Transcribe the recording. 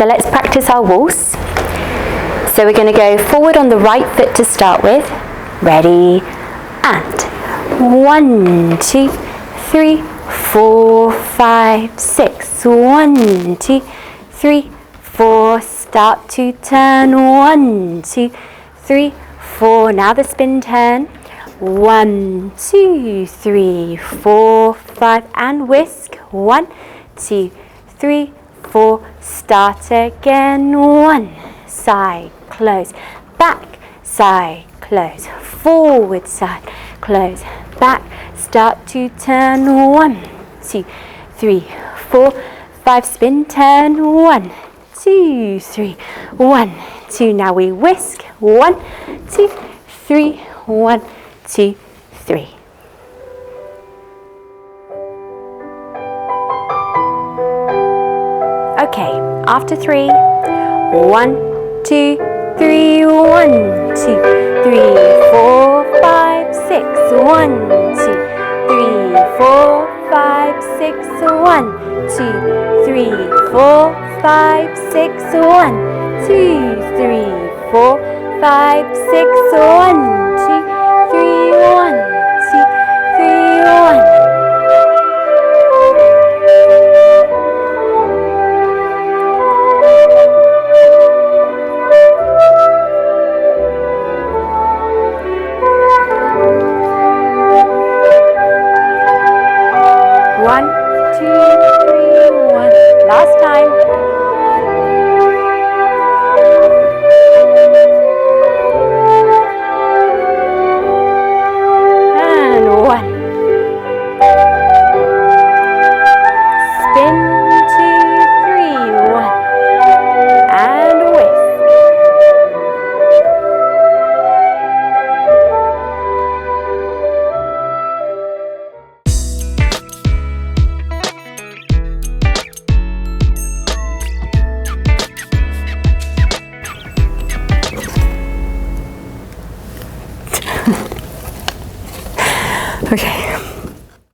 So let's practice our waltz. So we're going to go forward on the right foot to start with. Ready, and 1, 2, 3, 4, 5, 6. 1, 2, 3, 4. Start to turn. 1, 2, 3, 4. Now the spin turn. 1, 2, 3, 4, 5, and whisk. 1, 2, 3, 4. Start again. 1, side, close, back, side, close, forward, side, close, back. Start to turn. 1, 2, 3, 4, 5. Spin turn. 1, 2, 3, 1, 2. Now we whisk. 1, 2, 3, 1, 2, 3. Okay, after 3, 1, 2, 3, 1, 2, 3, 4, 5, 6, 1, 2, 3, 4, 5, 6, 1, 2, 3, 4, 5, 6, 1, 2, 3, 4, 5, 6, 1, 2, 3, 1, 2, 3, 1. One, two, three, one. Last time. And 1. Spin, 2, 3, 1. And whisk. Okay.